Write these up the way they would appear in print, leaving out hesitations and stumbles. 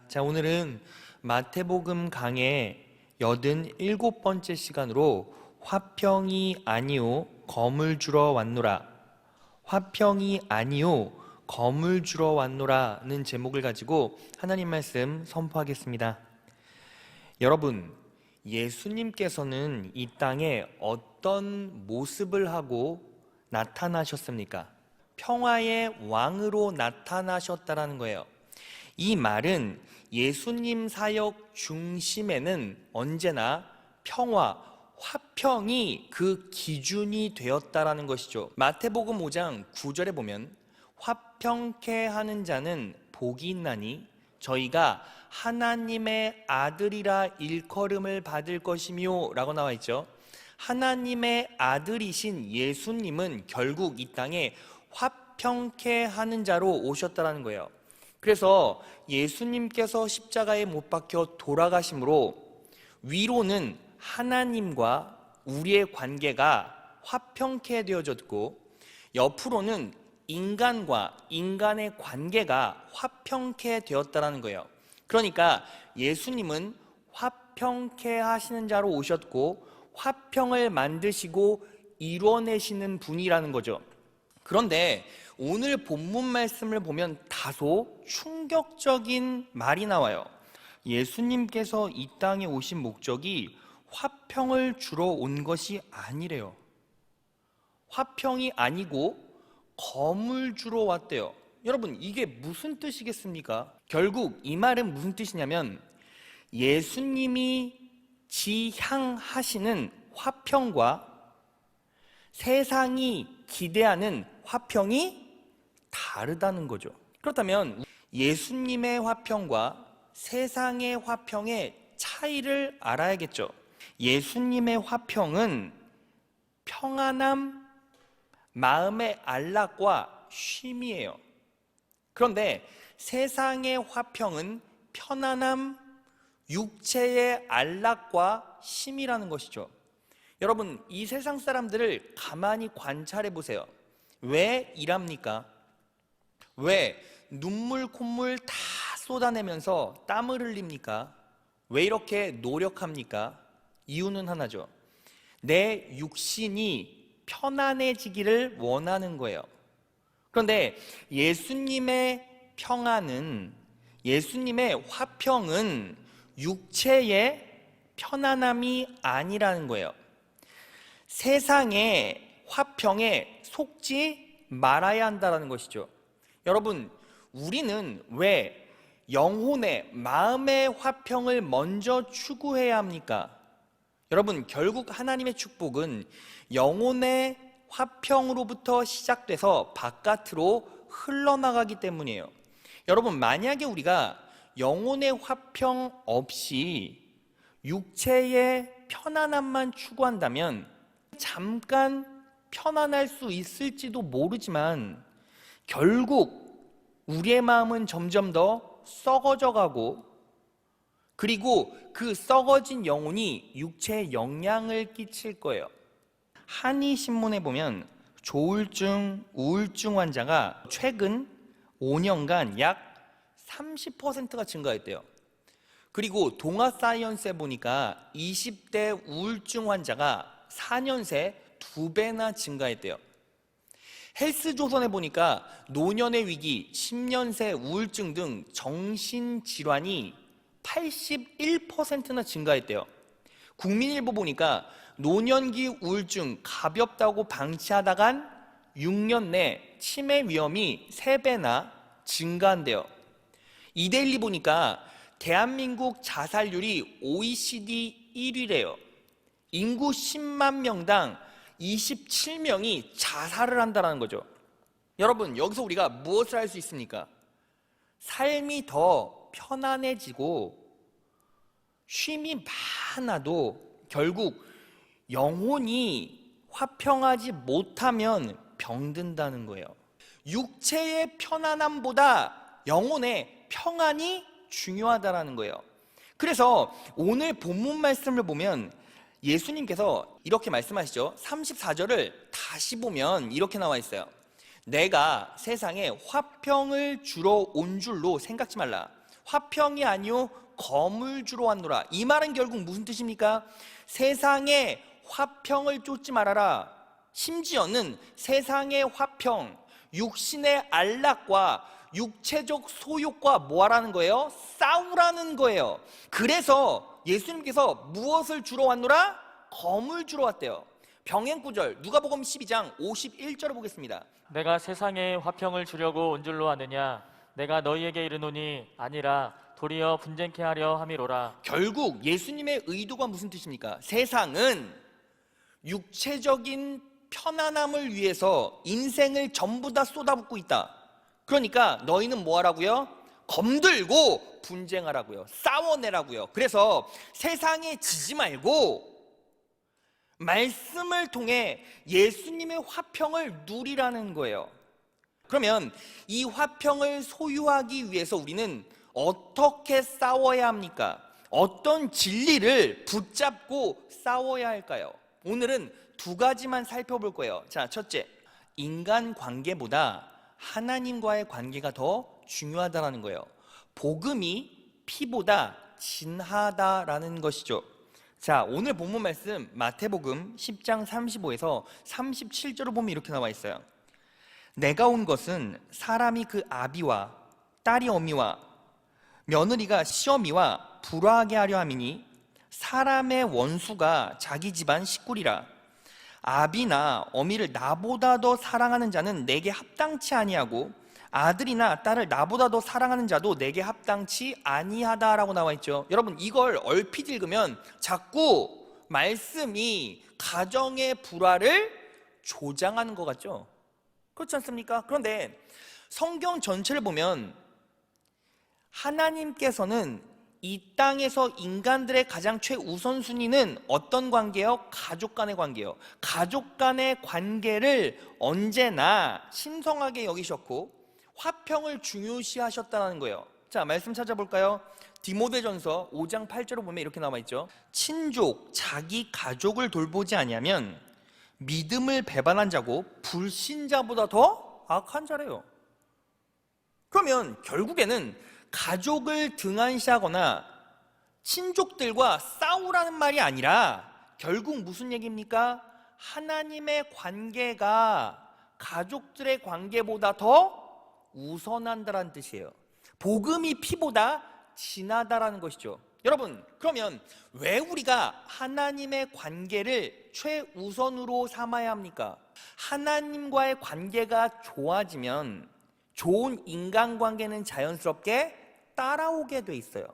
자, 오늘은 마태복음 강의 87번째 시간으로 화평이 아니오 검을 주러 왔노라, 화평이 아니오 검을 주러 왔노라는 제목을 가지고 하나님 말씀 선포하겠습니다. 여러분, 예수님께서는 이 땅에 어떤 모습을 하고 나타나셨습니까? 평화의 왕으로 나타나셨다라는 거예요. 이 말은 예수님 사역 중심에는 언제나 평화, 화평이 그 기준이 되었다라는 것이죠. 마태복음 5장 9절에 보면 화평케 하는 자는 복이 있나니 저희가 하나님의 아들이라 일컬음을 받을 것이며 라고 나와 있죠. 하나님의 아들이신 예수님은 결국 이 땅에 화평케 하는 자로 오셨다라는 거예요. 그래서 예수님께서 십자가에 못 박혀 돌아가심으로 위로는 하나님과 우리의 관계가 화평케 되어졌고, 옆으로는 인간과 인간의 관계가 화평케 되었다는 거예요. 그러니까 예수님은 화평케 하시는 자로 오셨고 화평을 만드시고 이루어내시는 분이라는 거죠. 그런데 오늘 본문 말씀을 보면 다소 충격적인 말이 나와요. 예수님께서 이 땅에 오신 목적이 화평을 주러 온 것이 아니래요. 화평이 아니고 검을 주러 왔대요. 여러분, 이게 무슨 뜻이겠습니까? 결국 이 말은 무슨 뜻이냐면 예수님이 지향하시는 화평과 세상이 기대하는 화평이 다르다는 거죠. 그렇다면 예수님의 화평과 세상의 화평의 차이를 알아야겠죠. 예수님의 화평은 평안함, 마음의 안락과 쉼이에요. 그런데 세상의 화평은 편안함, 육체의 안락과 쉼이라는 것이죠. 여러분, 이 세상 사람들을 가만히 관찰해 보세요. 왜 일합니까? 왜 눈물 콧물 다 쏟아내면서 땀을 흘립니까? 왜 이렇게 노력합니까? 이유는 하나죠. 내 육신이 편안해지기를 원하는 거예요. 그런데 예수님의 평안은, 예수님의 화평은 육체의 편안함이 아니라는 거예요. 세상의 화평에 속지 말아야 한다는 것이죠. 여러분, 우리는 왜 영혼의, 마음의 화평을 먼저 추구해야 합니까? 여러분, 결국 하나님의 축복은 영혼의 화평으로부터 시작돼서 바깥으로 흘러나가기 때문이에요. 여러분, 만약에 우리가 영혼의 화평 없이 육체의 편안함만 추구한다면 잠깐 편안할 수 있을지도 모르지만 결국 우리의 마음은 점점 더 썩어져 가고, 그리고 그 썩어진 영혼이 육체에 영향을 끼칠 거예요. 한의신문에 보면 조울증, 우울증 환자가 최근 5년간 약 30%가 증가했대요. 그리고 동아사이언스에 보니까 20대 우울증 환자가 4년 새 2배나 증가했대요. 헬스조선에 보니까 노년의 위기, 10년 새 우울증 등 정신질환이 81%나 증가했대요. 국민일보 보니까 노년기 우울증 가볍다고 방치하다간 6년 내 치매 위험이 3배나 증가한대요. 이데일리 보니까 대한민국 자살률이 OECD 1위래요. 인구 10만 명당 27명이 자살을 한다는 거죠. 여러분, 여기서 우리가 무엇을 할 수 있습니까? 삶이 더 편안해지고 쉼이 많아도 결국 영혼이 화평하지 못하면 병든다는 거예요. 육체의 편안함보다 영혼의 평안이 중요하다는 거예요. 그래서 오늘 본문 말씀을 보면 예수님께서 이렇게 말씀하시죠. 34절을 다시 보면 이렇게 나와 있어요. 내가 세상에 화평을 주러 온 줄로 생각지 말라. 화평이 아니요 검을 주러 왔노라. 이 말은 결국 무슨 뜻입니까? 세상에 화평을 쫓지 말아라. 심지어는 세상의 화평, 육신의 안락과 육체적 소욕과 뭐 하라는 거예요? 싸우라는 거예요. 그래서 예수님께서 무엇을 주러 왔노라? 검을 주러 왔대요. 병행구절 누가복음 12장 51절을 보겠습니다. 내가 세상에 화평을 주려고 온 줄로 아느냐? 내가 너희에게 이르노니 아니라 도리어 분쟁케 하려 함이로라. 결국 예수님의 의도가 무슨 뜻입니까? 세상은 육체적인 편안함을 위해서 인생을 전부 다 쏟아붓고 있다. 그러니까 너희는 뭐 하라고요? 검들고 분쟁하라고요. 싸워내라고요. 그래서 세상에 지지 말고 말씀을 통해 예수님의 화평을 누리라는 거예요. 그러면 이 화평을 소유하기 위해서 우리는 어떻게 싸워야 합니까? 어떤 진리를 붙잡고 싸워야 할까요? 오늘은 두 가지만 살펴볼 거예요. 자, 첫째, 인간 관계보다 하나님과의 관계가 더 중요하다는 거예요. 복음이 피보다 진하다라는 것이죠. 자, 오늘 본문 말씀 마태복음 10장 35에서 37절을 보면 이렇게 나와 있어요. 내가 온 것은 사람이 그 아비와 딸이 어미와 며느리가 시어미와 불화하게 하려 함이니 사람의 원수가 자기 집안 식구리라. 아비나 어미를 나보다 더 사랑하는 자는 내게 합당치 아니하고 아들이나 딸을 나보다 더 사랑하는 자도 내게 합당치 아니하다라고 나와 있죠. 여러분, 이걸 얼핏 읽으면 자꾸 말씀이 가정의 불화를 조장하는 것 같죠? 그렇지 않습니까? 그런데 성경 전체를 보면 하나님께서는 이 땅에서 인간들의 가장 최우선순위는 어떤 관계요? 가족 간의 관계요. 가족 간의 관계를 언제나 신성하게 여기셨고 화평을 중요시하셨다는 거예요. 자, 말씀 찾아볼까요? 디모데전서 5장 8절을 보면 이렇게 나와 있죠. 친족, 자기 가족을 돌보지 아니하면 믿음을 배반한 자고 불신자보다 더 악한 자래요. 그러면 결국에는 가족을 등한시하거나 친족들과 싸우라는 말이 아니라 결국 무슨 얘기입니까? 하나님의 관계가 가족들의 관계보다 더 우선한다는 뜻이에요. 복음이 피보다 진하다라는 것이죠. 여러분, 그러면 왜 우리가 하나님의 관계를 최우선으로 삼아야 합니까? 하나님과의 관계가 좋아지면 좋은 인간관계는 자연스럽게 따라오게 돼 있어요.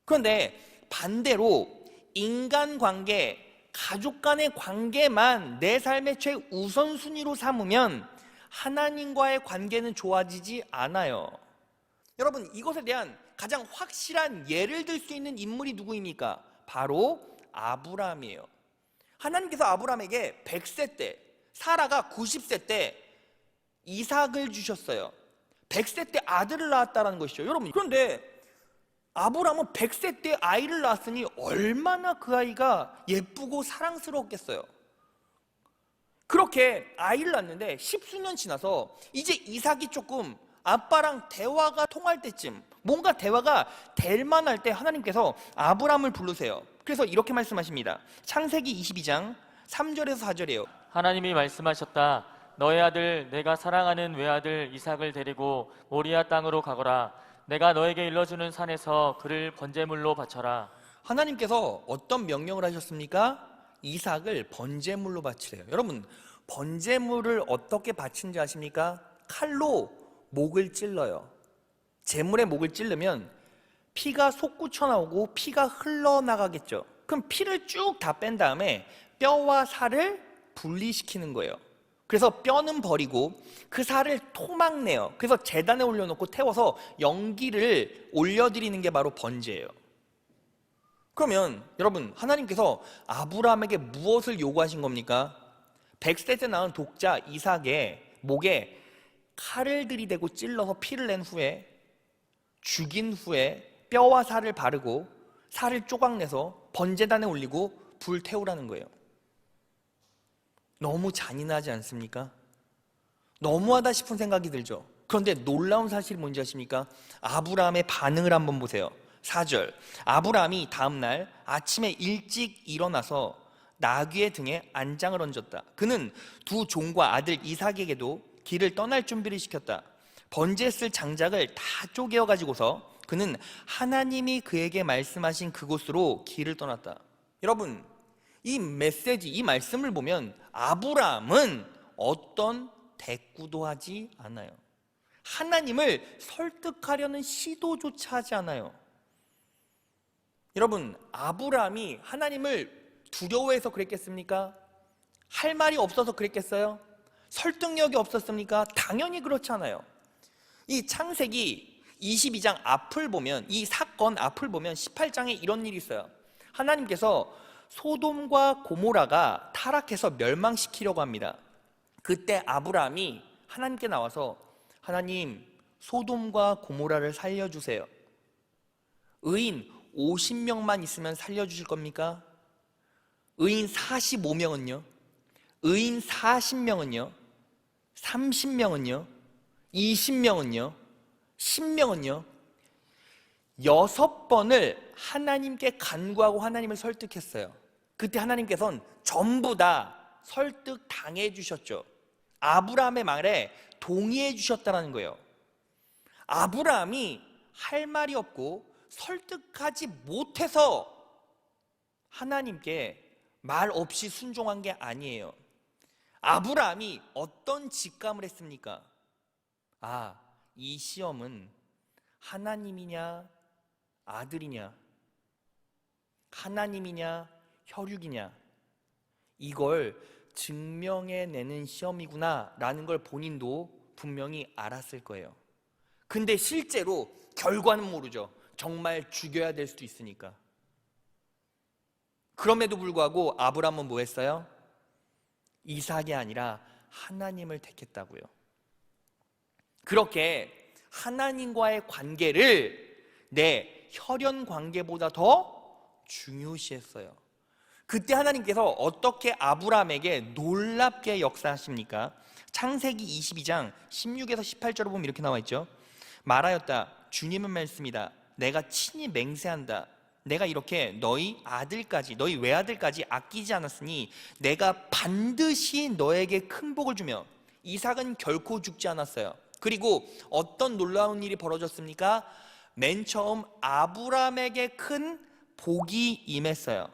그런데 반대로 인간관계, 가족 간의 관계만 내 삶의 최우선순위로 삼으면 하나님과의 관계는 좋아지지 않아요. 여러분, 이것에 대한 가장 확실한 예를 들 수 있는 인물이 누구입니까? 바로 아브라함이에요. 하나님께서 아브라함에게 100세 때, 사라가 90세 때 이삭을 주셨어요. 100세 때 아들을 낳았다는 것이죠. 여러분, 그런데 아브라함은 100세 때 아이를 낳았으니 얼마나 그 아이가 예쁘고 사랑스러웠겠어요. 그렇게 아이를 낳았는데 10수년 지나서 이제 이삭이 조금 아빠랑 대화가 통할 때쯤, 뭔가 대화가 될 만할 때 하나님께서 아브라함을 부르세요. 그래서 이렇게 말씀하십니다. 창세기 22장 3절에서 4절이에요. 하나님이 말씀하셨다. 너의 아들 내가 사랑하는 외아들 이삭을 데리고 모리아 땅으로 가거라. 내가 너에게 일러주는 산에서 그를 번제물로 바쳐라. 하나님께서 어떤 명령을 하셨습니까? 이삭을 번제물로 바치래요. 여러분, 번제물을 어떻게 바치는지 아십니까? 칼로 목을 찔러요. 제물의 목을 찌르면 피가 솟구쳐 나오고 피가 흘러나가겠죠. 그럼 피를 쭉 다 뺀 다음에 뼈와 살을 분리시키는 거예요. 그래서 뼈는 버리고 그 살을 토막내요. 그래서 제단에 올려놓고 태워서 연기를 올려드리는 게 바로 번제예요. 그러면 여러분, 하나님께서 아브라함에게 무엇을 요구하신 겁니까? 100세 때 낳은 독자 이삭의 목에 칼을 들이대고 찔러서 피를 낸 후에 죽인 후에 뼈와 살을 바르고 살을 조각내서 번제단에 올리고 불 태우라는 거예요. 너무 잔인하지 않습니까? 너무하다 싶은 생각이 들죠. 그런데 놀라운 사실이 뭔지 아십니까? 아브라함의 반응을 한번 보세요. 4절, 아브라함이 다음날 아침에 일찍 일어나서 나귀의 등에 안장을 얹었다. 그는 두 종과 아들 이삭에게도 길을 떠날 준비를 시켰다. 번제에 쓸 장작을 다 쪼개어 가지고서 그는 하나님이 그에게 말씀하신 그곳으로 길을 떠났다. 여러분, 이 메시지, 이 말씀을 보면 아브라함은 어떤 대꾸도 하지 않아요. 하나님을 설득하려는 시도조차 하지 않아요. 여러분, 아브라함이 하나님을 두려워해서 그랬겠습니까? 할 말이 없어서 그랬겠어요? 설득력이 없었습니까? 당연히 그렇지 않아요. 이 창세기 22장 앞을 보면, 이 사건 앞을 보면 18장에 이런 일이 있어요. 하나님께서 소돔과 고모라가 타락해서 멸망시키려고 합니다. 그때 아브라함이 하나님께 나와서 하나님, 소돔과 고모라를 살려주세요. 의인 50명만 있으면 살려주실 겁니까? 의인 45명은요? 의인 40명은요? 30명은요? 20명은요? 10명은요? 6번을 하나님께 간구하고 하나님을 설득했어요. 그때 하나님께서는 전부 다 설득당해 주셨죠. 아브라함의 말에 동의해 주셨다는 거예요. 아브라함이 할 말이 없고 설득하지 못해서 하나님께 말 없이 순종한 게 아니에요. 아브라함이 어떤 직감을 했습니까? 아, 이 시험은 하나님이냐 아들이냐, 하나님이냐 혈육이냐, 이걸 증명해내는 시험이구나 라는 걸 본인도 분명히 알았을 거예요. 근데 실제로 결과는 모르죠. 정말 죽여야 될 수도 있으니까. 그럼에도 불구하고 아브라함은 뭐 했어요? 이삭이 아니라 하나님을 택했다고요. 그렇게 하나님과의 관계를 내 혈연 관계보다 더 중요시했어요. 그때 하나님께서 어떻게 아브라함에게 놀랍게 역사하십니까? 창세기 22장 16에서 18절을 보면 이렇게 나와 있죠. 말하였다. 주님은 말씀이다. 내가 친히 맹세한다. 내가 이렇게 너희 아들까지, 너희 외아들까지 아끼지 않았으니 내가 반드시 너에게 큰 복을 주며, 이삭은 결코 죽지 않았어요. 그리고 어떤 놀라운 일이 벌어졌습니까? 맨 처음 아브라함에게 큰 복이 임했어요.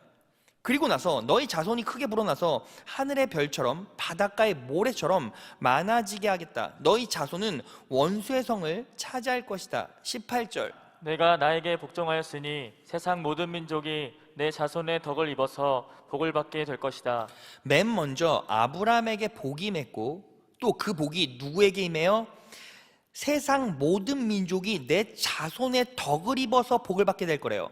그리고 나서 너희 자손이 크게 불어나서 하늘의 별처럼 바닷가의 모래처럼 많아지게 하겠다. 너희 자손은 원수의 성을 차지할 것이다. 18절. 내가 나에게 복종하였으니 세상 모든 민족이 내 자손의 덕을 입어서 복을 받게 될 것이다. 맨 먼저 아브라함에게 복이 임했고, 또 그 복이 누구에게 임해요? 세상 모든 민족이 내 자손의 덕을 입어서 복을 받게 될 거래요.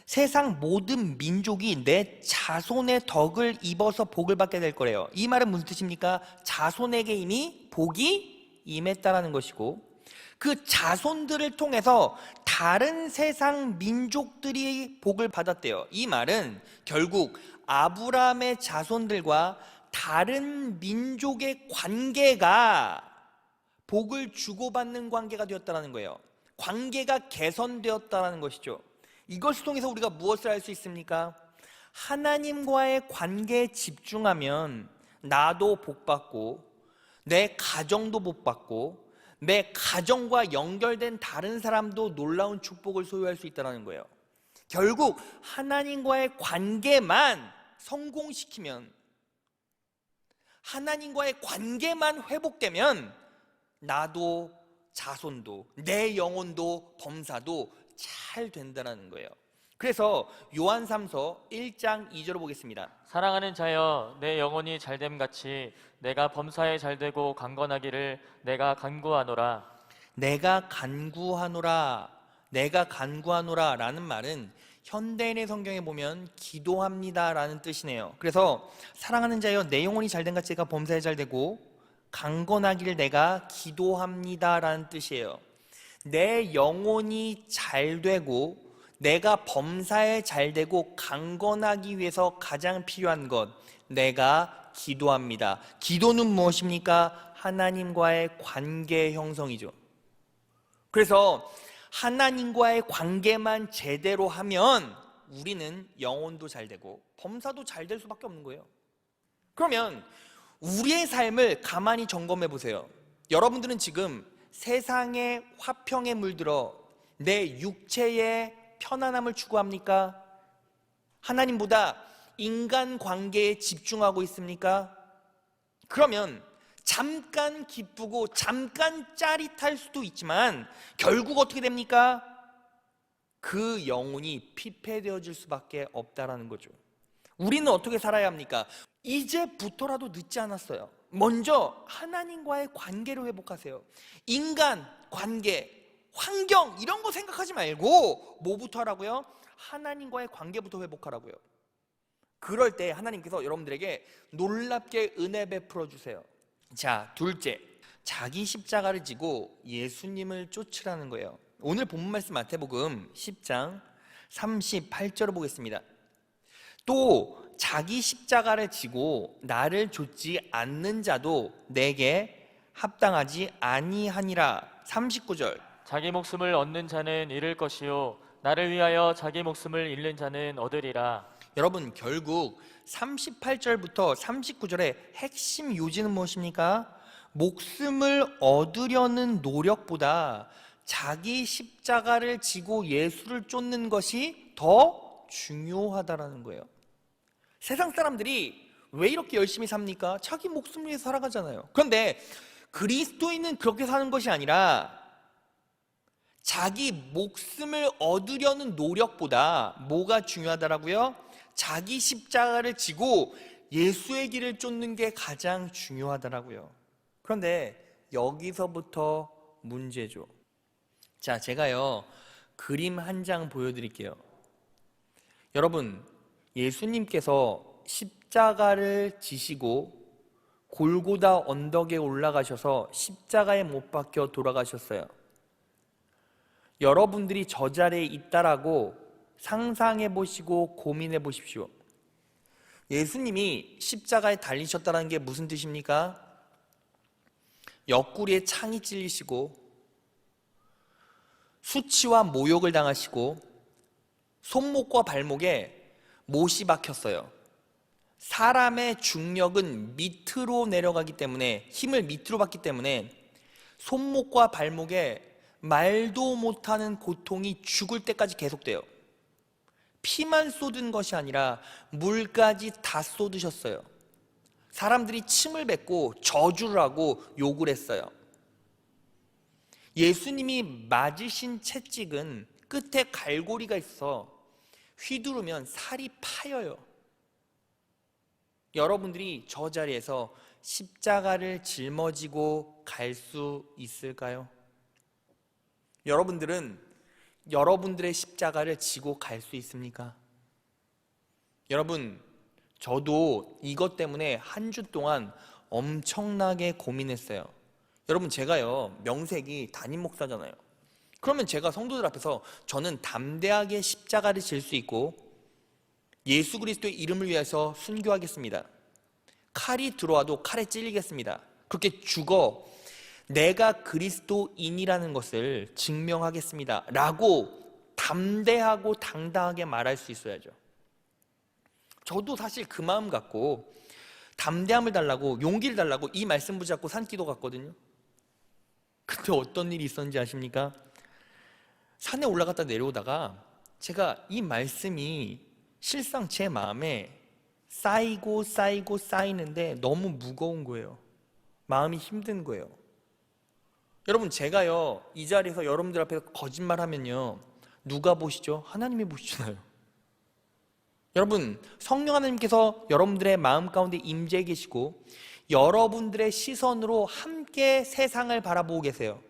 세상 모든 민족이 내 자손의 덕을 입어서 복을 받게 될 거래요. 이 말은 무슨 뜻입니까? 자손에게 이미 복이 임했다라는 것이고, 그 자손들을 통해서 다른 세상 민족들이 복을 받았대요. 이 말은 결국 아브라함의 자손들과 다른 민족의 관계가 복을 주고받는 관계가 되었다는 거예요. 관계가 개선되었다는 것이죠. 이것을 통해서 우리가 무엇을 알 수 있습니까? 하나님과의 관계에 집중하면 나도 복받고, 내 가정도 복받고, 내 가정과 연결된 다른 사람도 놀라운 축복을 소유할 수 있다는 거예요. 결국 하나님과의 관계만 성공시키면, 하나님과의 관계만 회복되면 나도, 자손도, 내 영혼도, 범사도 잘 된다는 거예요. 그래서 요한 3서 1장 2절을 보겠습니다. 사랑하는 자여, 내 영혼이 잘됨 같이 내가 범사에 잘되고 강건하기를 내가 간구하노라. 내가 간구하노라, 내가 간구하노라 라는 말은 현대인의 성경에 보면 기도합니다 라는 뜻이네요. 그래서 사랑하는 자여, 내 영혼이 잘됨 같이 내가 범사에 잘되고 강건하기를 내가 기도합니다 라는 뜻이에요. 내 영혼이 잘되고 내가 범사에 잘되고 강건하기 위해서 가장 필요한 것, 내가 기도합니다. 기도는 무엇입니까? 하나님과의 관계 형성이죠. 그래서 하나님과의 관계만 제대로 하면 우리는 영혼도 잘 되고 범사도 잘 될 수밖에 없는 거예요. 그러면 우리의 삶을 가만히 점검해 보세요. 여러분들은 지금 세상의 화평에 물들어 내 육체의 편안함을 추구합니까? 하나님보다 인간 관계에 집중하고 있습니까? 그러면 잠깐 기쁘고 잠깐 짜릿할 수도 있지만 결국 어떻게 됩니까? 그 영혼이 피폐되어질 수밖에 없다라는 거죠. 우리는 어떻게 살아야 합니까? 이제부터라도 늦지 않았어요. 먼저 하나님과의 관계를 회복하세요. 인간, 관계, 환경 이런 거 생각하지 말고 뭐부터 하라고요? 하나님과의 관계부터 회복하라고요. 그럴 때 하나님께서 여러분들에게 놀랍게 은혜 베풀어 주세요. 자, 둘째, 자기 십자가를 지고 예수님을 쫓으라는 거예요. 오늘 본문 말씀 마태복음 10장 38절을 보겠습니다. 또 자기 십자가를 지고 나를 좇지 않는 자도 내게 합당하지 아니하니라. 39절. 자기 목숨을 얻는 자는 잃을 것이요 나를 위하여 자기 목숨을 잃는 자는 얻으리라. 여러분, 결국 38절부터 39절의 핵심 요지는 무엇입니까? 목숨을 얻으려는 노력보다 자기 십자가를 지고 예수를 쫓는 것이 더 중요하다라는 거예요. 세상 사람들이 왜 이렇게 열심히 삽니까? 자기 목숨을 위해서 살아가잖아요. 그런데 그리스도인은 그렇게 사는 것이 아니라 자기 목숨을 얻으려는 노력보다 뭐가 중요하다라고요? 자기 십자가를 지고 예수의 길을 쫓는 게 가장 중요하더라고요. 그런데 여기서부터 문제죠. 자, 제가요 그림 한 장 보여드릴게요. 여러분, 예수님께서 십자가를 지시고 골고다 언덕에 올라가셔서 십자가에 못 박혀 돌아가셨어요. 여러분들이 저 자리에 있다라고 상상해 보시고 고민해 보십시오. 예수님이 십자가에 달리셨다는 게 무슨 뜻입니까? 옆구리에 창이 찔리시고 수치와 모욕을 당하시고 손목과 발목에 못이 박혔어요. 사람의 중력은 밑으로 내려가기 때문에, 힘을 밑으로 받기 때문에 손목과 발목에 말도 못하는 고통이 죽을 때까지 계속돼요. 피만 쏟은 것이 아니라 물까지 다 쏟으셨어요. 사람들이 침을 뱉고 저주를 하고 욕을 했어요. 예수님이 맞으신 채찍은 끝에 갈고리가 있어 휘두르면 살이 파여요. 여러분들이 저 자리에서 십자가를 짊어지고 갈 수 있을까요? 여러분들은 여러분들의 십자가를 지고 갈 수 있습니까? 여러분, 저도 이것 때문에 한 주 동안 엄청나게 고민했어요. 여러분, 제가요 명색이 담임 목사잖아요. 그러면 제가 성도들 앞에서 저는 담대하게 십자가를 질 수 있고 예수 그리스도의 이름을 위해서 순교하겠습니다. 칼이 들어와도 칼에 찔리겠습니다. 그렇게 죽어 내가 그리스도인이라는 것을 증명하겠습니다 라고 담대하고 당당하게 말할 수 있어야죠. 저도 사실 그 마음 갖고 담대함을 달라고, 용기를 달라고 이 말씀 붙잡고 산기도 갔거든요. 근데 어떤 일이 있었는지 아십니까? 산에 올라갔다 내려오다가 제가 이 말씀이 실상 제 마음에 쌓이고 쌓이는데 너무 무거운 거예요. 마음이 힘든 거예요. 여러분, 제가요 이 자리에서 여러분들 앞에서 거짓말하면요 누가 보시죠? 하나님이 보시잖아요. 여러분, 성령 하나님께서 여러분들의 마음 가운데 임재해 계시고 여러분들의 시선으로 함께 세상을 바라보고 계세요.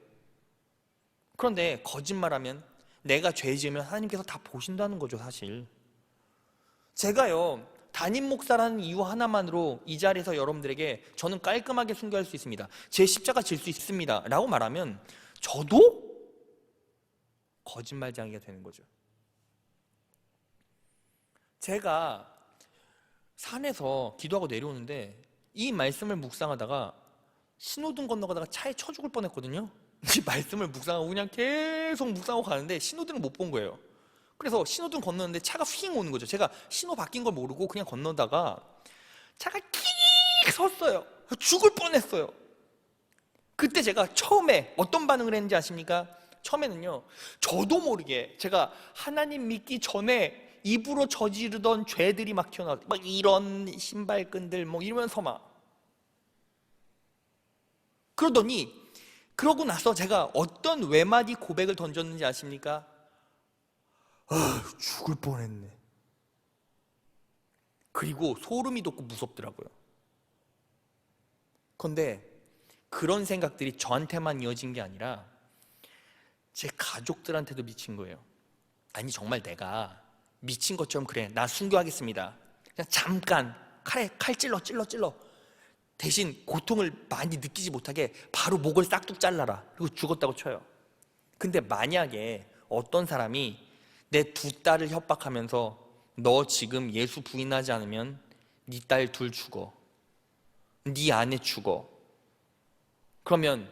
그런데 거짓말하면, 내가 죄 지으면 하나님께서 다 보신다는 거죠. 사실 제가요 담임 목사라는 이유 하나만으로 이 자리에서 여러분들에게 저는 깔끔하게 순교할 수 있습니다, 제 십자가 질 수 있습니다 라고 말하면 저도 거짓말쟁이가 되는 거죠. 제가 산에서 기도하고 내려오는데 이 말씀을 묵상하다가 신호등 건너가다가 차에 쳐 죽을 뻔했거든요. 이 말씀을 묵상하고 그냥 계속 묵상하고 가는데 신호등을 못 본 거예요. 그래서 신호등 건너는데 차가 휙 오는 거죠. 제가 신호 바뀐 걸 모르고 그냥 건너다가 차가 킥 섰어요. 죽을 뻔했어요. 그때 제가 처음에 어떤 반응을 했는지 아십니까? 처음에는요, 저도 모르게 제가 하나님 믿기 전에 입으로 저지르던 죄들이 막 튀어나와요. 막 이런 신발끈들 뭐 이러면서 막 그러고 나서 제가 어떤 외마디 고백을 던졌는지 아십니까? 죽을 뻔했네. 그리고 소름이 돋고 무섭더라고요. 그런데 그런 생각들이 저한테만 이어진 게 아니라 제 가족들한테도 미친 거예요. 아니 정말 내가 미친 것처럼 그래, 나 순교하겠습니다, 그냥 잠깐 칼 찔러 대신 고통을 많이 느끼지 못하게 바로 목을 싹둑 잘라라, 그리고 죽었다고 쳐요. 근데 만약에 어떤 사람이 내 두 딸을 협박하면서 너 지금 예수 부인하지 않으면 네 딸 둘 죽어, 네 아내 죽어, 그러면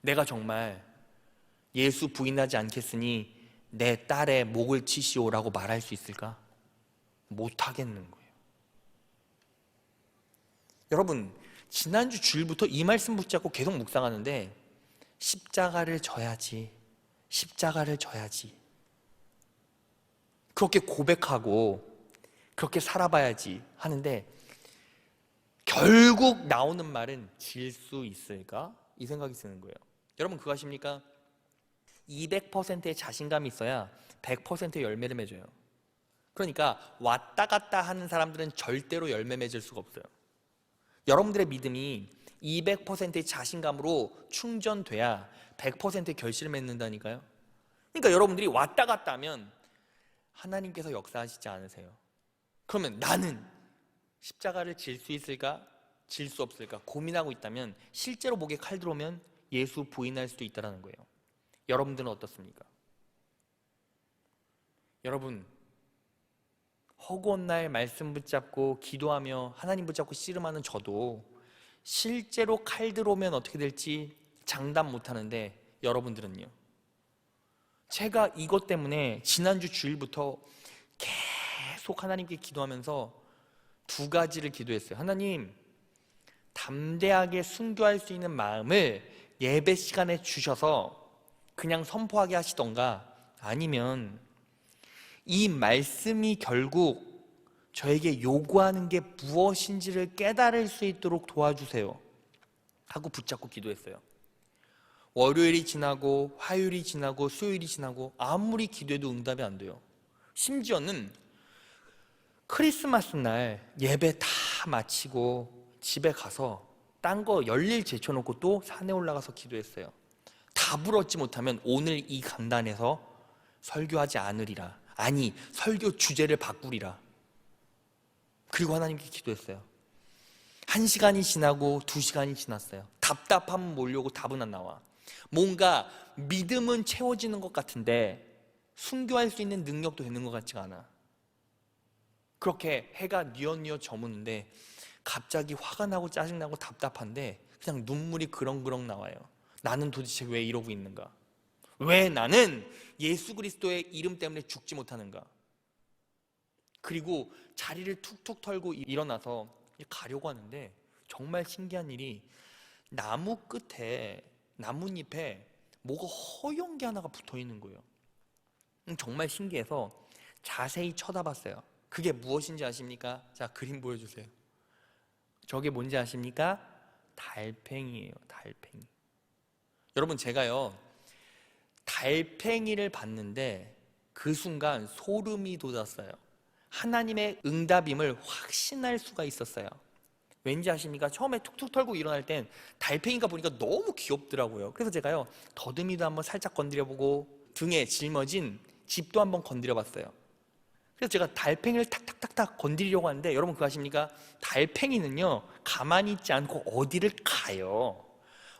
내가 정말 예수 부인하지 않겠으니 내 딸의 목을 치시오라고 말할 수 있을까? 못하겠는 거예요. 여러분, 지난주 주일부터 이 말씀 붙잡고 계속 묵상하는데 십자가를 져야지, 십자가를 져야지, 그렇게 고백하고 그렇게 살아봐야지 하는데 결국 나오는 말은 질 수 있을까? 이 생각이 드는 거예요. 여러분 그거 아십니까? 200%의 자신감이 있어야 100%의 열매를 맺어요. 그러니까 왔다 갔다 하는 사람들은 절대로 열매 맺을 수가 없어요. 여러분들의 믿음이 200%의 자신감으로 충전돼야 100%의 결실을 맺는다니까요. 그러니까 여러분들이 왔다 갔다 하면 하나님께서 역사하시지 않으세요. 그러면 나는 십자가를 질 수 있을까? 질 수 없을까? 고민하고 있다면 실제로 목에 칼 들어오면 예수 부인할 수도 있다는 거예요. 여러분들은 어떻습니까? 여러분, 허구한 날 말씀 붙잡고 기도하며 하나님 붙잡고 씨름하는 저도 실제로 칼 들어오면 어떻게 될지 장담 못하는데 여러분들은요? 제가 이것 때문에 지난주 주일부터 계속 하나님께 기도하면서 두 가지를 기도했어요. 하나님, 담대하게 순교할 수 있는 마음을 예배 시간에 주셔서 그냥 선포하게 하시던가, 아니면 이 말씀이 결국 저에게 요구하는 게 무엇인지를 깨달을 수 있도록 도와주세요 하고 붙잡고 기도했어요. 월요일이 지나고 화요일이 지나고 수요일이 지나고 아무리 기도해도 응답이 안 돼요. 심지어는 크리스마스 날 예배 다 마치고 집에 가서 딴 거 열일 제쳐놓고 또 산에 올라가서 기도했어요. 답을 얻지 못하면 오늘 이 강단에서 설교하지 않으리라, 아니 설교 주제를 바꾸리라. 그리고 하나님께 기도했어요. 1시간이 지나고 2시간이 지났어요. 답답함은 몰려오고 답은 안 나와. 뭔가 믿음은 채워지는 것 같은데 순교할 수 있는 능력도 되는 것 같지가 않아. 그렇게 해가 뉘엿뉘엿 저무는데 갑자기 화가 나고 짜증나고 답답한데 그냥 눈물이 그렁그렁 나와요. 나는 도대체 왜 이러고 있는가? 왜 나는 예수 그리스도의 이름 때문에 죽지 못하는가? 그리고 자리를 툭툭 털고 일어나서 가려고 하는데 정말 신기한 일이 나무 끝에, 나뭇잎에 뭐가 허연 게 하나가 붙어 있는 거예요. 정말 신기해서 자세히 쳐다봤어요. 그게 무엇인지 아십니까? 자, 그림 보여주세요. 저게 뭔지 아십니까? 달팽이에요. 달팽이. 여러분, 제가요 달팽이를 봤는데 그 순간 소름이 돋았어요. 하나님의 응답임을 확신할 수가 있었어요. 왠지 아십니까? 처음에 툭툭 털고 일어날 땐 달팽이가 보니까 너무 귀엽더라고요. 그래서 제가요 더듬이도 한번 살짝 건드려보고 등에 짊어진 집도 한번 건드려봤어요. 그래서 제가 달팽이를 탁탁탁탁 건드리려고 하는데 여러분 그거 아십니까? 달팽이는요 가만히 있지 않고 어디를 가요.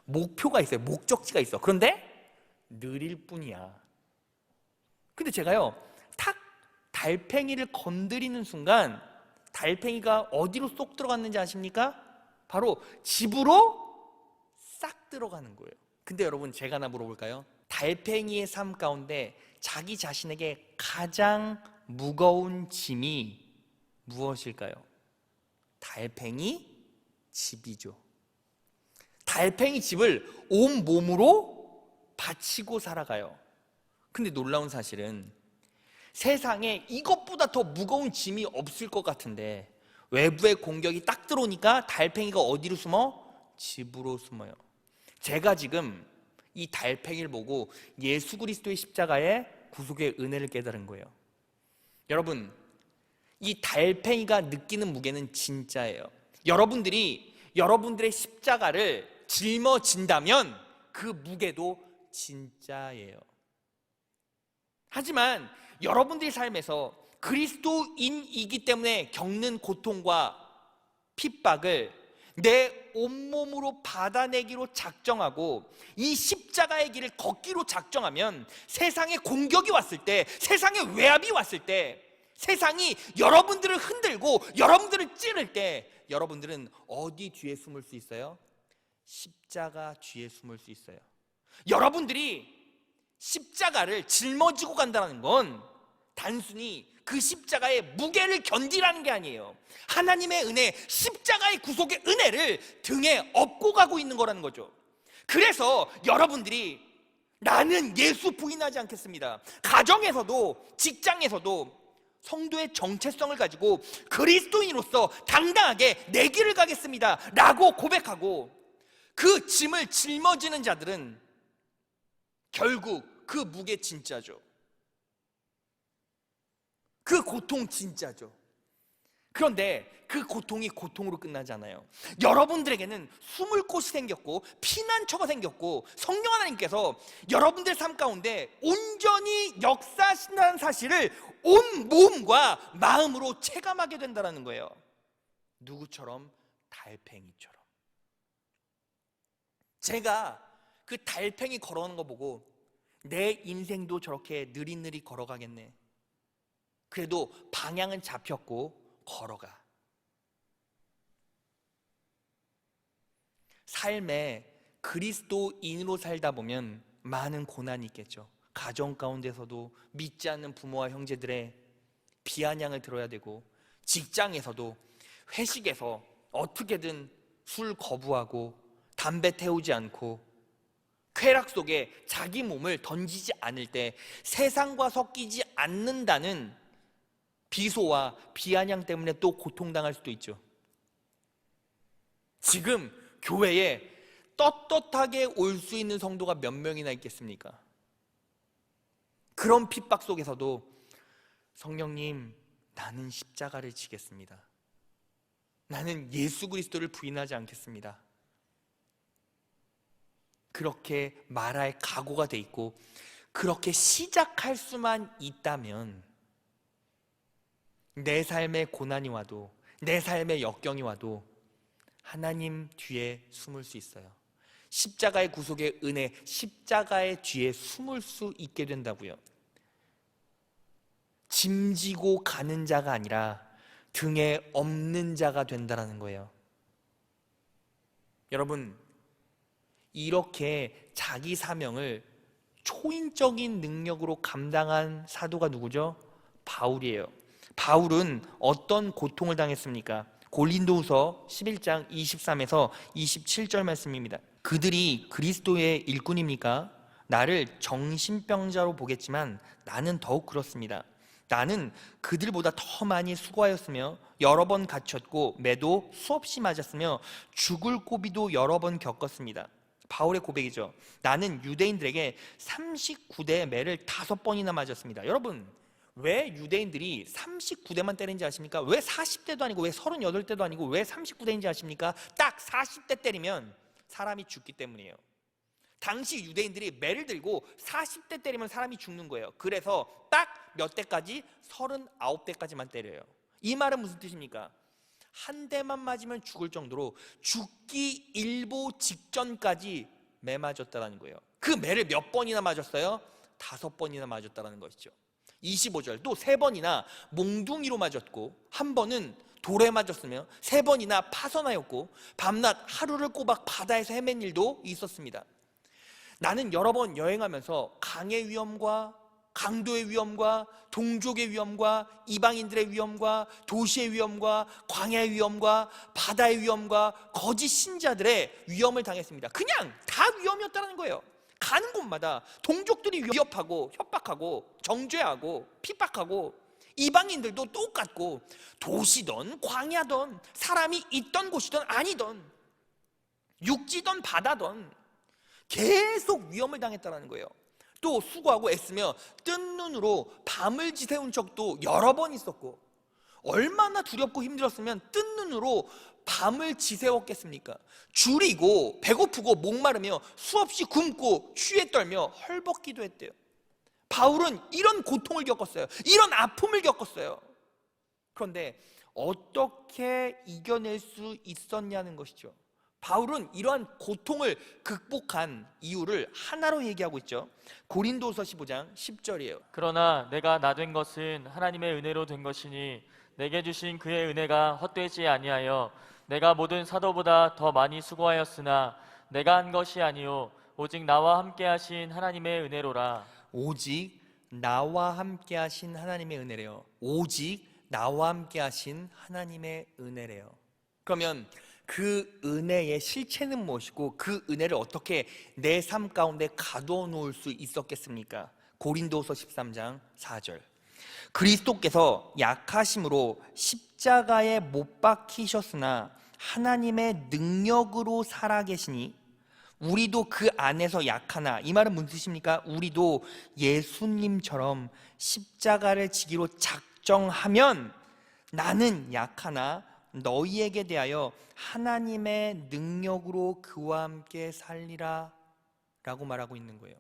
목표가 있어요. 목적지가 있어. 그런데 느릴 뿐이야. 근데 제가요 탁 달팽이를 건드리는 순간 달팽이가 어디로 쏙 들어갔는지 아십니까? 바로 집으로 들어가는 거예요. 근데 여러분, 제가 하나 물어볼까요? 달팽이의 삶 가운데 자기 자신에게 가장 무거운 짐이 무엇일까요? 달팽이 집이죠. 달팽이 집을 온 몸으로 바치고 살아가요. 근데 놀라운 사실은 세상에 이것보다 더 무거운 짐이 없을 것 같은데 외부의 공격이 딱 들어오니까 달팽이가 어디로 숨어? 집으로 숨어요. 제가 지금 이 달팽이를 보고 예수 그리스도의 십자가의 구속의 은혜를 깨달은 거예요. 여러분, 이 달팽이가 느끼는 무게는 진짜예요. 여러분들의 십자가를 짊어진다면 그 무게도 진짜예요. 하지만 여러분들의 삶에서 그리스도인이기 때문에 겪는 고통과 핍박을 내 온몸으로 받아내기로 작정하고 이 십자가의 길을 걷기로 작정하면 세상에 공격이 왔을 때, 세상에 외압이 왔을 때, 세상이 여러분들을 흔들고 여러분들을 찌를 때 여러분들은 어디 뒤에 숨을 수 있어요? 십자가 뒤에 숨을 수 있어요. 여러분들이 십자가를 짊어지고 간다는 건 단순히 그 십자가의 무게를 견디라는 게 아니에요. 하나님의 은혜, 십자가의 구속의 은혜를 등에 업고 가고 있는 거라는 거죠. 그래서 여러분들이 나는 예수 부인하지 않겠습니다. 가정에서도 직장에서도 성도의 정체성을 가지고 그리스도인으로서 당당하게 내 길을 가겠습니다 라고 고백하고 그 짐을 짊어지는 자들은 결국 그 무게 진짜죠. 그 고통 진짜죠. 그런데 그 고통이 고통으로 끝나지 않아요. 여러분들에게는 숨을 곳이 생겼고 피난처가 생겼고 성령 하나님께서 여러분들 삶 가운데 온전히 역사하신다는 사실을 온 몸과 마음으로 체감하게 된다는 거예요. 누구처럼? 달팽이처럼. 제가 그 달팽이 걸어오는 거 보고 내 인생도 저렇게 느릿느릿 걸어가겠네. 그래도 방향은 잡혔고 걸어가. 삶에 그리스도인으로 살다 보면 많은 고난이 있겠죠. 가정 가운데서도 믿지 않는 부모와 형제들의 비아냥을 들어야 되고, 직장에서도 회식에서 어떻게든 술 거부하고 담배 태우지 않고 쾌락 속에 자기 몸을 던지지 않을 때 세상과 섞이지 않는다는 비소와 비아냥 때문에 또 고통당할 수도 있죠. 지금 교회에 떳떳하게 올 수 있는 성도가 몇 명이나 있겠습니까? 그런 핍박 속에서도 성령님, 나는 십자가를 지겠습니다. 나는 예수 그리스도를 부인하지 않겠습니다. 그렇게 말할 각오가 돼 있고 그렇게 시작할 수만 있다면 내 삶에 고난이 와도, 내 삶에 역경이 와도 하나님 뒤에 숨을 수 있어요. 십자가의 구속의 은혜, 십자가의 뒤에 숨을 수 있게 된다고요. 짐지고 가는 자가 아니라 등에 업는 자가 된다는 거예요. 여러분, 이렇게 자기 사명을 초인적인 능력으로 감당한 사도가 누구죠? 바울이에요. 바울은 어떤 고통을 당했습니까? 고린도후서 11장 23에서 27절 말씀입니다. 그들이 그리스도의 일꾼입니까? 나를 정신병자로 보겠지만 나는 더욱 그렇습니다. 나는 그들보다 더 많이 수고하였으며 여러 번 갇혔고 매도 수없이 맞았으며 죽을 고비도 여러 번 겪었습니다. 바울의 고백이죠. 나는 유대인들에게 39대 매를 5번이나 맞았습니다. 여러분, 왜 유대인들이 39대만 때리는지 아십니까? 왜 40대도 아니고 왜 38대도 아니고 왜 39대인지 아십니까? 딱 40대 때리면 사람이 죽기 때문이에요. 당시 유대인들이 매를 들고 40대 때리면 사람이 죽는 거예요. 그래서 딱 몇 대까지? 39대까지만 때려요. 이 말은 무슨 뜻입니까? 한 대만 맞으면 죽을 정도로 죽기 일보 직전까지 매 맞았다는 거예요. 그 매를 몇 번이나 맞았어요? 5번이나 맞았다는 것이죠. 25절, 또 3번이나 몽둥이로 맞았고 한 번은 돌에 맞았으며 3번이나 파선하였고 밤낮 하루를 꼬박 바다에서 헤맨 일도 있었습니다. 나는 여러 번 여행하면서 강의 위험과 강도의 위험과 동족의 위험과 이방인들의 위험과 도시의 위험과 광야의 위험과 바다의 위험과 거짓 신자들의 위험을 당했습니다. 그냥 다 위험이었다는 거예요. 가는 곳마다 동족들이 위협하고 협박하고 정죄하고 핍박하고 이방인들도 똑같고 도시든 광야든 사람이 있던 곳이든 아니든 육지든 바다든 계속 위험을 당했다는 거예요. 또 수고하고 애쓰며 뜬 눈으로 밤을 지새운 적도 여러 번 있었고 얼마나 두렵고 힘들었으면 뜬 눈으로 밤을 지새웠겠습니까? 줄이고 배고프고 목마르며 수없이 굶고 추위에 떨며 헐벗기도 했대요. 바울은 이런 고통을 겪었어요. 이런 아픔을 겪었어요. 그런데 어떻게 이겨낼 수 있었냐는 것이죠. 바울은 이러한 고통을 극복한 이유를 하나로 얘기하고 있죠. 고린도서 15장 10절이에요. 그러나 내가 나 된 것은 하나님의 은혜로 된 것이니 내게 주신 그의 은혜가 헛되지 아니하여 내가 모든 사도보다 더 많이 수고하였으나 내가 한 것이 아니요 오직 나와 함께 하신 하나님의 은혜로라. 오직 나와 함께 하신 하나님의 은혜래요. 오직 나와 함께 하신 하나님의 은혜래요. 그러면 그 은혜의 실체는 무엇이고 그 은혜를 어떻게 내 삶 가운데 가두어 놓을 수 있었겠습니까? 고린도서 13장 4절. 그리스도께서 약하심으로 십자가에 못 박히셨으나 하나님의 능력으로 살아계시니 우리도 그 안에서 약하나, 이 말은 무슨 뜻입니까? 우리도 예수님처럼 십자가를 지기로 작정하면 나는 약하나 너희에게 대하여 하나님의 능력으로 그와 함께 살리라 라고 말하고 있는 거예요.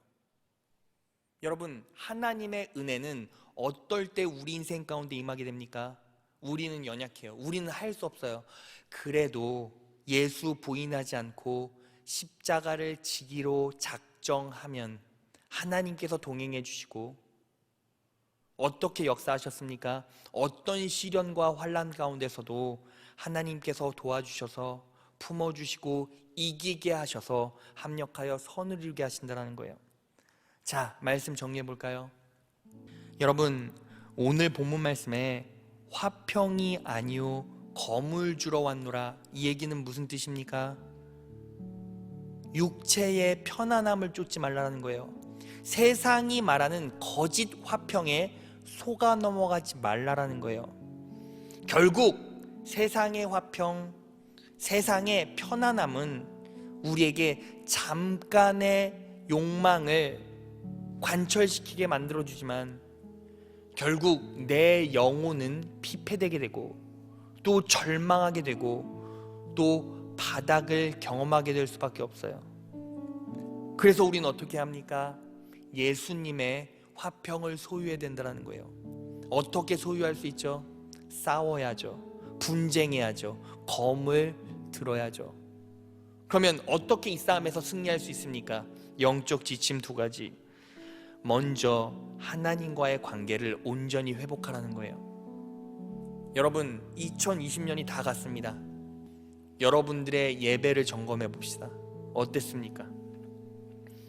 여러분, 하나님의 은혜는 어떨 때 우리 인생 가운데 임하게 됩니까? 우리는 연약해요. 우리는 할 수 없어요. 그래도 예수 부인하지 않고 십자가를 지기로 작정하면 하나님께서 동행해 주시고, 어떻게 역사하셨습니까? 어떤 시련과 환난 가운데서도 하나님께서 도와주셔서 품어주시고 이기게 하셔서 합력하여 선을 이루게 하신다는 거예요. 자, 말씀 정리해 볼까요? 여러분, 오늘 본문 말씀에 화평이 아니요 검을 주러 왔노라, 이 얘기는 무슨 뜻입니까? 육체의 편안함을 쫓지 말라는 거예요. 세상이 말하는 거짓 화평에 속아 넘어가지 말라는 거예요. 결국 세상의 화평, 세상의 편안함은 우리에게 잠깐의 욕망을 관철시키게 만들어주지만 결국 내 영혼은 피폐되게 되고 또 절망하게 되고 또 바닥을 경험하게 될 수밖에 없어요. 그래서 우리는 어떻게 합니까? 예수님의 화평을 소유해야 된다는 거예요. 어떻게 소유할 수 있죠? 싸워야죠. 분쟁해야죠. 검을 들어야죠. 그러면 어떻게 이 싸움에서 승리할 수 있습니까? 영적 지침 2가지. 먼저 하나님과의 관계를 온전히 회복하라는 거예요. 여러분, 2020년이 다 갔습니다. 여러분들의 예배를 점검해 봅시다. 어땠습니까?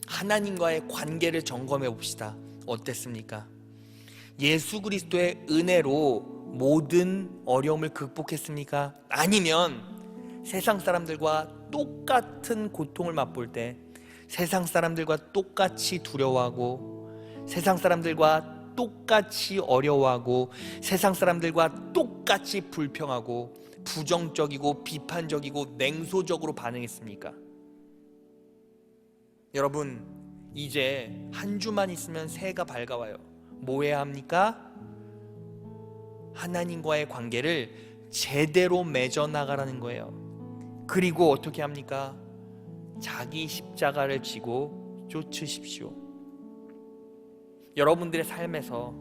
하나님과의 관계를 점검해 봅시다. 어땠습니까? 예수 그리스도의 은혜로 모든 어려움을 극복했습니까? 아니면 세상 사람들과 똑같은 고통을 맛볼 때 세상 사람들과 똑같이 두려워하고 세상 사람들과 똑같이 어려워하고 세상 사람들과 똑같이 불평하고 부정적이고 비판적이고 냉소적으로 반응했습니까? 여러분, 이제 한 주만 있으면 새해가 밝아와요. 뭐 해야 합니까? 하나님과의 관계를 제대로 맺어나가라는 거예요. 그리고 어떻게 합니까? 자기 십자가를 지고 쫓으십시오. 여러분들의 삶에서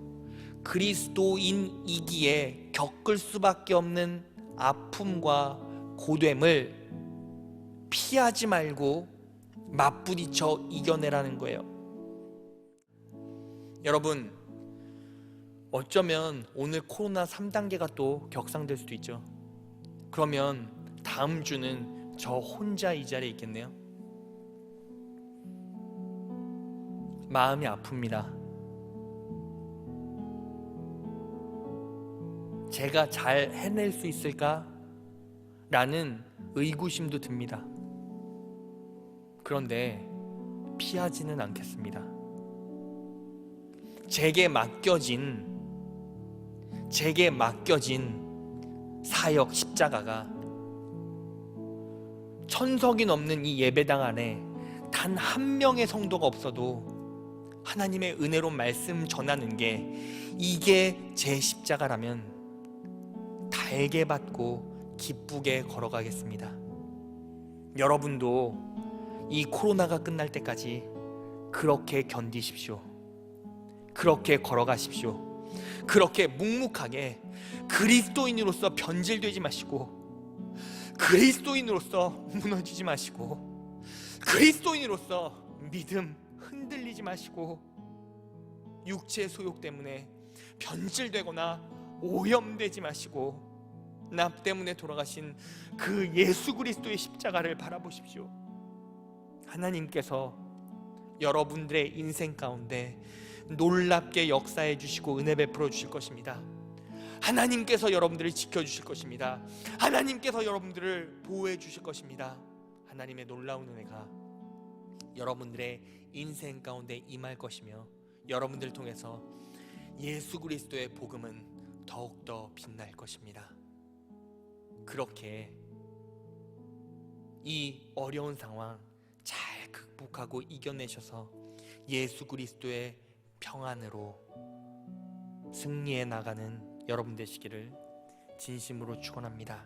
그리스도인이기에 겪을 수밖에 없는 아픔과 고됨을 피하지 말고 맞부딪혀 이겨내라는 거예요. 여러분, 어쩌면 오늘 코로나 3단계가 또 격상될 수도 있죠. 그러면 다음 주는 저 혼자 이 자리에 있겠네요. 마음이 아픕니다. 제가 잘 해낼 수 있을까? 라는 의구심도 듭니다. 그런데 피하지는 않겠습니다. 제게 맡겨진 사역 십자가가 천석이 넘는 이 예배당 안에 단 한 명의 성도가 없어도 하나님의 은혜로운 말씀 전하는 게 이게 제 십자가라면 달게 받고 기쁘게 걸어가겠습니다. 여러분도 이 코로나가 끝날 때까지 그렇게 견디십시오. 그렇게 걸어가십시오. 그렇게 묵묵하게 그리스도인으로서 변질되지 마시고, 그리스도인으로서 무너지지 마시고, 그리스도인으로서 믿음 흔들리지 마시고, 육체의 소욕 때문에 변질되거나 오염되지 마시고, 나 때문에 돌아가신 그 예수 그리스도의 십자가를 바라보십시오. 하나님께서 여러분들의 인생 가운데 놀랍게 역사해 주시고 은혜 베풀어 주실 것입니다. 하나님께서 여러분들을 지켜주실 것입니다. 하나님께서 여러분들을 보호해 주실 것입니다. 하나님의 놀라운 은혜가 여러분들의 인생 가운데 임할 것이며, 여러분들을 통해서 예수 그리스도의 복음은 더욱더 빛날 것입니다. 그렇게 이 어려운 상황 잘 극복하고 이겨내셔서 예수 그리스도의 평안으로 승리해 나가는 여러분 되시기를 진심으로 축원합니다.